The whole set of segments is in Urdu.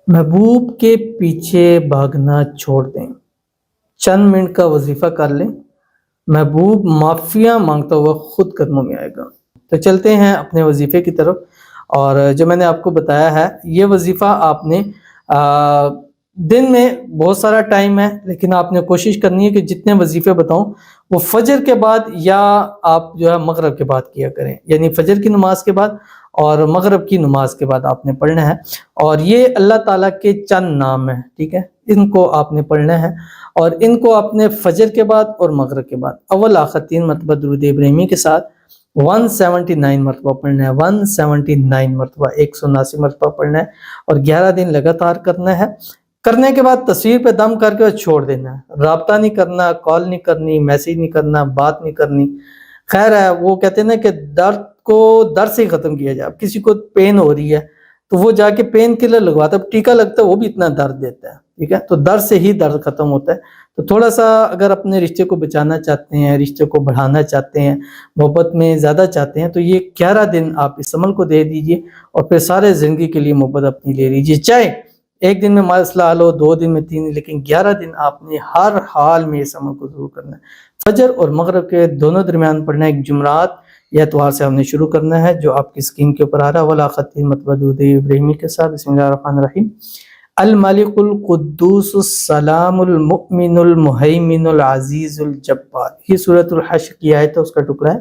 محبوب کے پیچھے بھاگنا چھوڑ دیں، چند منٹ کا وظیفہ کر لیں، محبوب معافیاں مانگتا ہوا خود قدموں میں آئے گا۔ تو چلتے ہیں اپنے وظیفے کی طرف، اور جو میں نے آپ کو بتایا ہے یہ وظیفہ آپ نے دن میں بہت سارا ٹائم ہے، لیکن آپ نے کوشش کرنی ہے کہ جتنے وظیفے بتاؤں وہ فجر کے بعد یا آپ جو ہے مغرب کے بعد کیا کریں، یعنی فجر کی نماز کے بعد اور مغرب کی نماز کے بعد آپ نے پڑھنا ہے۔ اور یہ اللہ تعالیٰ کے چند نام ہیں، ٹھیک ہے، ان کو آپ نے پڑھنا ہے، اور ان کو آپ نے فجر کے بعد اور مغرب کے بعد اول آخر 3 مرتبہ درود ابراہیمی کے ساتھ 179 مرتبہ پڑھنا ہے، 179 مرتبہ 179 مرتبہ پڑھنا ہے، اور 11 دن لگاتار کرنا ہے۔ کرنے کے بعد تصویر پہ دم کر کے چھوڑ دینا ہے، رابطہ نہیں کرنا، کال نہیں کرنی، میسیج نہیں کرنا، بات نہیں کرنی۔ خیر ہے، وہ کہتے ہیں نا کہ درد کو درد سے ہی ختم کیا جائے۔ اب کسی کو پین ہو رہی ہے تو وہ جا کے پین کلر لگواتا ہے، ٹیکا لگتا ہے وہ بھی اتنا درد دیتا ہے، ٹھیک ہے، تو درد سے ہی درد ختم ہوتا ہے۔ تو تھوڑا سا اگر اپنے رشتے کو بچانا چاہتے ہیں، رشتے کو بڑھانا چاہتے ہیں، محبت میں زیادہ چاہتے ہیں، تو یہ 11 دن آپ اس عمل کو دے دیجئے، اور پھر سارے زندگی کے لیے محبت اپنی لے لیجئے۔ چاہے ایک دن میں مسئلہ حل ہو، 2 دن میں 3 دن، لیکن 11 دن آپ نے ہر حال میں اس عمل کو ضرور کرنا ہے۔ فجر اور مغرب کے دونوں درمیان پڑھنا ہے، ایک جمعرات یا اتوار سے ہم نے شروع کرنا ہے، جو آپ کی اسکرین کے اوپر آ رہا ہے، ولا خطین مطلب درود ابراہیمی کے ساتھ۔ بسم اللہ الرحمن الرحیم۔ الملک القدوس السلام المؤمن المہیمن العزیز الجبار، یہ سورۃ الحشر کی آیت ہے، اس کا ٹکڑا ہے،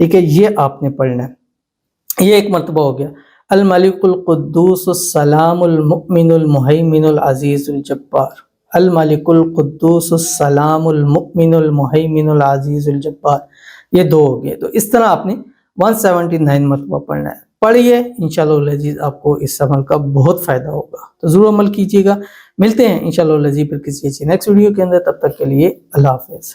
ٹھیک ہے، یہ آپ نے پڑھنا ہے۔ یہ ایک مرتبہ ہو گیا، الملک القدوس السلام المؤمن المہیمن العزیز الجبار، الملک القدوس السلام المؤمن المہیمن العزیز الجبار، یہ 2 ہو گئے۔ تو اس طرح آپ نے 179 مرتبہ پڑھنا ہے۔ پڑھیے، انشاءاللہ العزیز آپ کو اس عمل کا بہت فائدہ ہوگا، تو ضرور عمل کیجیے گا۔ ملتے ہیں انشاءاللہ العزیز پھر کسی اچھی نیکسٹ ویڈیو کے اندر، تب تک کے لیے اللہ حافظ۔